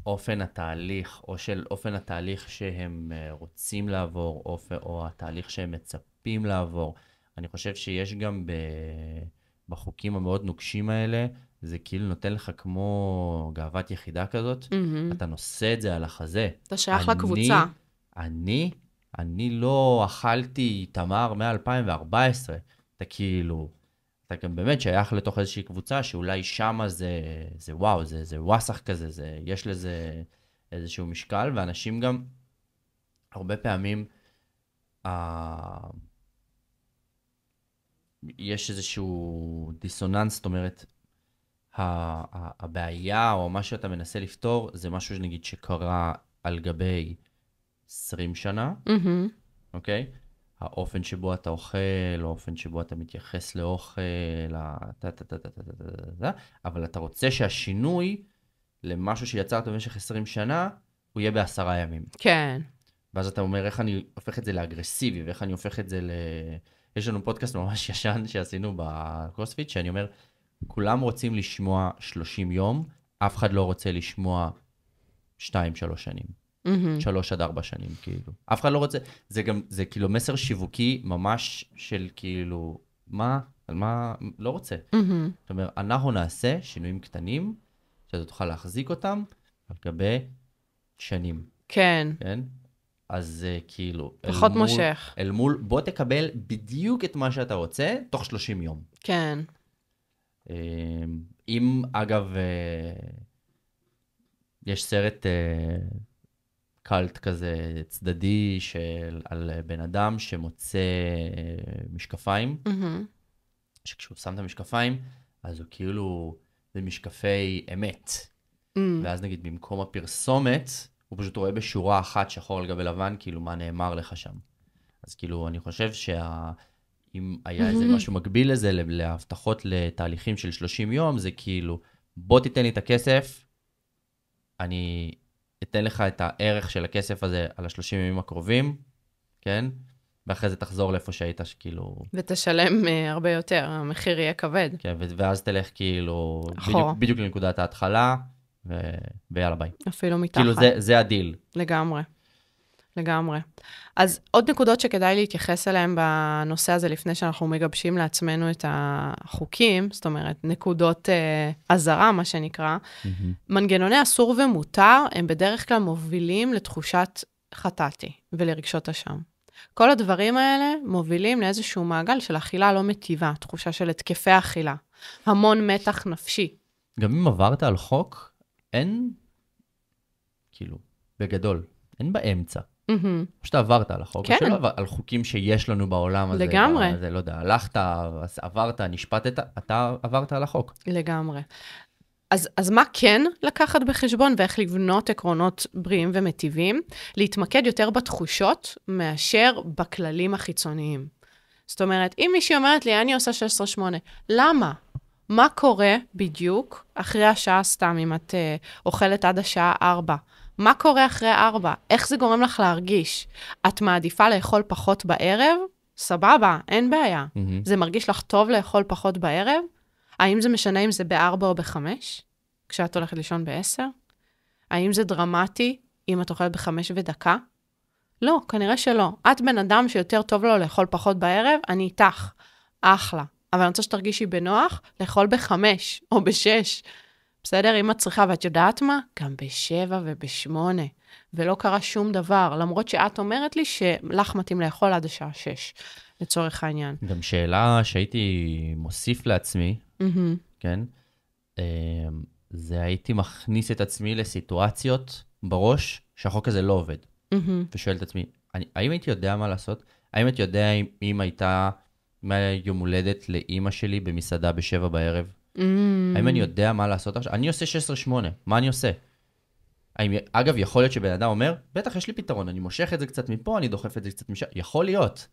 Speaker 2: אופן התהליך, או של אופן התהליך שהם רוצים לעבור, או התהליך שהם מצפים לעבור. אני חושב שיש גם בחוקים המאוד נוקשים האלה, זה כאילו נותן לך כמו גאוות יחידה כזאת, אתה נושא את זה על החזה.
Speaker 1: אתה שייך לקבוצה.
Speaker 2: אני לא אכלתי תמר מ-2014, אתה כאילו, אתה גם באמת שייך לתוך איזושהי קבוצה, שאולי שמה זה וואו, זה ווסח כזה, יש לזה איזשהו משקל, ואנשים גם, הרבה פעמים, יש איזשהו דיסוננס, זאת אומרת, הבעיה או מה שאתה מנסה לפתור, זה משהו שנגיד שקרה על גבי 20 שנה, אוקיי? האופן שבו אתה אוכל, האופן שבו אתה מתייחס לאוכל, אבל אתה רוצה שהשינוי למשהו שיצרת במשך 20 שנה, הוא יהיה ב10 ימים.
Speaker 1: כן.
Speaker 2: ואז אתה אומר, איך אני הופך את זה לאגרסיבי, ואיך אני הופך את זה יש לנו פודקאסט ממש ישן שעשינו בקרוספיט, שאני אומר, כולם רוצים לשמוע 30 יום, אף אחד לא רוצה לשמוע 2-3 שנים. 3 עד 4 שנים, כאילו. אף אחד לא רוצה, זה כאילו מסר שיווקי ממש של כאילו, מה, לא רוצה. זאת אומרת, אנחנו נעשה שינויים קטנים, שאתה תוכל להחזיק אותם על גבי שנים.
Speaker 1: כן.
Speaker 2: כן? אז כאילו...
Speaker 1: פחות מושך.
Speaker 2: אל מול, בוא תקבל בדיוק את מה שאתה רוצה, תוך 30 יום.
Speaker 1: כן.
Speaker 2: אם, אגב, יש סרט קלט כזה צדדי על בן אדם שמוצא משקפיים, שכשהוא שם את המשקפיים, אז הוא כאילו, זה משקפי אמת. ואז נגיד, במקום הפרסומת, הוא פשוט רואה בשורה אחת שחור על גבי לבן, כאילו מה נאמר לך שם. אז כאילו, אני חושב אם היה איזה משהו מקביל לזה, להבטחות לתהליכים של 30 יום, זה כאילו, בוא תיתן לי את הכסף, אני אתן לך את הערך של הכסף הזה על ה-30 ימים הקרובים, כן? ואחרי זה תחזור לאיפה שהיית, שכאילו...
Speaker 1: ותשלם הרבה יותר, המחיר יהיה כבד.
Speaker 2: כן, ואז תלך כאילו,
Speaker 1: אחורה.
Speaker 2: בדיוק לנקודת ההתחלה, ויאללה ביי.
Speaker 1: אפילו מתחת.
Speaker 2: כאילו זה הדיל.
Speaker 1: לגמרי. לגמרי. אז עוד נקודות שכדאי להתייחס אליהן בנושא הזה, לפני שאנחנו מגבשים לעצמנו את החוקים, זאת אומרת, נקודות עזרה, מה שנקרא, מנגנוני אסור ומותר, הם בדרך כלל מובילים לתחושת חטאתי ולרגשות אשם. כל הדברים האלה מובילים לאיזשהו מעגל של אכילה לא מטיבה, תחושה של התקפי אכילה, המון מתח נפשי.
Speaker 2: גם אם עברת על חוק, אין, כאילו, בגדול, אין באמצע. פשוט עברת על החוק,
Speaker 1: כן.
Speaker 2: שלא על חוקים שיש לנו בעולם הזה.
Speaker 1: לגמרי.
Speaker 2: זה לא יודע, הלכת, עברת, נשפטת, אתה עברת על החוק.
Speaker 1: לגמרי. אז מה כן לקחת בחשבון ואיך לבנות עקרונות בריאים ומטיבים? להתמקד יותר בתחושות מאשר בכללים החיצוניים. זאת אומרת, אם מישהי אומרת לי, אני עושה 16-8, למה? מה קורה בדיוק אחרי השעה סתם, אם את אוכלת עד השעה 4? מה קורה אחרי 4? איך זה גורם לך להרגיש? את מעדיפה לאכול פחות בערב? סבבה, אין בעיה. זה מרגיש לך טוב לאכול פחות בערב? האם זה משנה אם זה ב-4 או ב-5? כשאת הולכת לישון ב-10? האם זה דרמטי אם את אוכלת ב-5 ודקה? לא, כנראה שלא. את בן אדם שיותר טוב לו לאכול פחות בערב, אני איתך. אחלה. אבל אני רוצה שתרגישי בנוח לאכול ב-5 או ב-6. בסדר? אם את צריכה, ואת יודעת מה? גם ב-7 וב-8. ולא קרה שום דבר, למרות שאת אומרת לי שלך מתאים לאכול עד השעה 6, לצורך העניין.
Speaker 2: גם שאלה שהייתי מוסיף לעצמי, כן? זה הייתי מכניס את עצמי לסיטואציות בראש שהחוק הזה לא עובד. ושואל את עצמי, האם הייתי יודע מה לעשות? האם הייתי יודע אם הייתה יום הולדת לאמא שלי במסעדה ב7 בערב? האם אני יודע מה לעשות עכשיו? אני עושה 16-8, מה אני עושה? אגב, יכול להיות שבן אדם אומר, בטח יש לי פתרון, אני מושך את זה קצת מפה, אני דוחף את זה קצת משם, יכול להיות.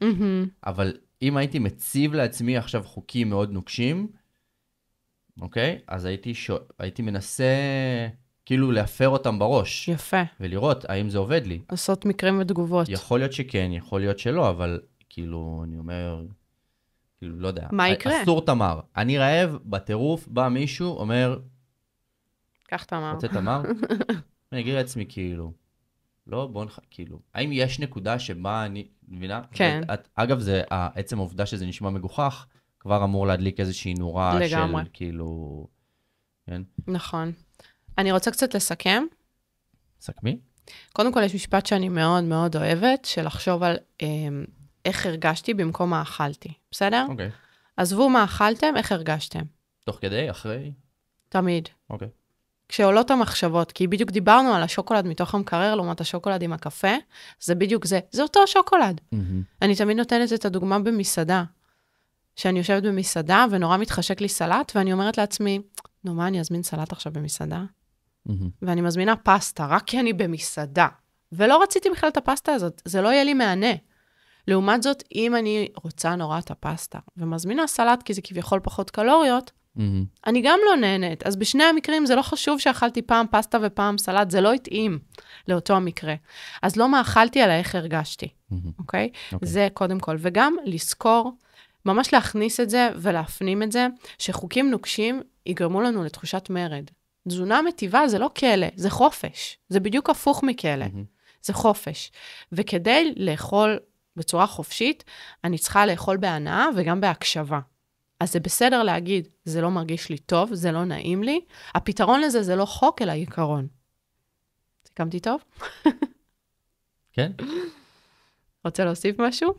Speaker 2: אבל אם הייתי מציב לעצמי עכשיו חוקים מאוד נוקשים, אוקיי? אז הייתי מנסה כאילו להפר אותם בראש.
Speaker 1: יפה.
Speaker 2: ולראות האם זה עובד לי.
Speaker 1: לעשות מקרים ותגובות.
Speaker 2: יכול להיות שכן, יכול להיות שלא, אבל כאילו, אני אומר, כאילו, לא יודע.
Speaker 1: מה יקרה?
Speaker 2: אסור תמר. אני רעב, בטירוף, בא מישהו, אומר,
Speaker 1: קח תמר.
Speaker 2: רוצה תמר? אני אגיד לעצמי, כאילו, לא, בוא נח... כאילו, האם יש נקודה שבה אני, מבינה?
Speaker 1: כן.
Speaker 2: אגב, זה, עצם העובדה שזה נשמע מגוחך, כבר אמור להדליק איזושהי נורה
Speaker 1: לגמרי.
Speaker 2: של, כאילו, כן?
Speaker 1: נכון. אני רוצה קצת לסכם.
Speaker 2: סכמי?
Speaker 1: קודם כל, יש משפט שאני מאוד מאוד אוהבת, של לחשוב על איך הרגשתי במקום מה אכלתי. בסדר?
Speaker 2: אוקיי.
Speaker 1: עזבו מה אכלתם, איך הרגשתם.
Speaker 2: תוך כדי, אחרי?
Speaker 1: תמיד.
Speaker 2: אוקיי.
Speaker 1: כשעולות המחשבות, כי בדיוק דיברנו על השוקולד מתוך המקרר, לעומת השוקולד עם הקפה, זה בדיוק זה. זה אותו השוקולד. אני תמיד נותנת את הדוגמה במסעדה, שאני יושבת במסעדה, ונורא מתחשק לי סלט, ואני אומרת לעצמי, נו, מה, אני אזמין סלט עכשיו במסעדה? ואני מזמינה פסטה, רק כי אני במסעדה. ולא רציתי בכלל את הפסטה הזאת, זה לא יהיה לי מענה. לעומת זאת, אם אני רוצה נורא את הפסטה, ומזמינה סלט, כי זה כביכול פחות קלוריות, אני גם לא נהנית. אז בשני המקרים זה לא חשוב שאכלתי פעם פסטה ופעם סלט, זה לא התאים לאותו המקרה. אז לא מה אכלתי, אלא איך הרגשתי, אוקיי? זה קודם כל. וגם לזכור, ממש להכניס את זה ולהפנים את זה, שחוקים נוקשים יגרמו לנו לתחושת מרד. תזונה מטיבה זה לא כלא, זה חופש. זה בדיוק הפוך מכלא. זה חופש. וכדי לאכול בצורה חופשית, אני צריכה לאכול בהנאה וגם בהקשבה. אז זה בסדר להגיד, זה לא מרגיש לי טוב, זה לא נעים לי. הפתרון לזה זה לא חוק, אלא עיקרון. סיכמתי טוב?
Speaker 2: כן.
Speaker 1: רוצה להוסיף משהו?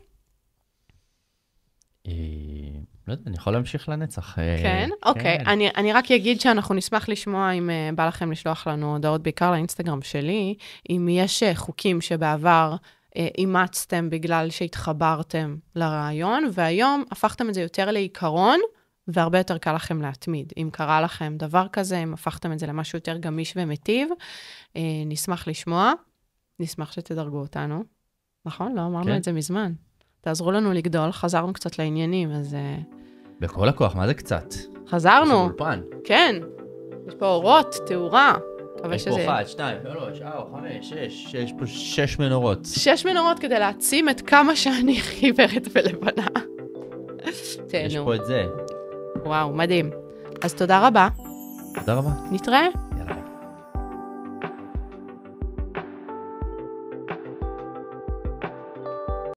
Speaker 2: לא יודע, אני יכול להמשיך לנצח.
Speaker 1: כן? אוקיי. אני רק אגיד שאנחנו נשמח לשמוע אם בא לכם לשלוח לנו הודעות, בעיקר לאינסטגרם שלי, אם יש חוקים שבעבר אימצתם בגלל שהתחברתם לרעיון, והיום הפכתם את זה יותר לעיקרון, והרבה יותר קל לכם להתמיד. אם קרה לכם דבר כזה, אם הפכתם את זה למשהו יותר גמיש ומטיב, נשמח לשמוע, נשמח שתדרגו אותנו. נכון? לא אמרנו את זה מזמן. תעזרו לנו לגדול, חזרנו קצת לעניינים, אז...
Speaker 2: בכל הכוח, מה זה קצת?
Speaker 1: חזרנו.
Speaker 2: זה אולפן.
Speaker 1: כן. יש פה אורות, תאורה.
Speaker 2: יש פה 1, 2, 3, 4, 5, 6, יש פה 6 מנורות. 6
Speaker 1: מנורות כדי להעצים את כמה שאני חיוורת ולבנה.
Speaker 2: יש פה את זה.
Speaker 1: וואו, מדהים. אז תודה רבה.
Speaker 2: תודה רבה.
Speaker 1: נתראה.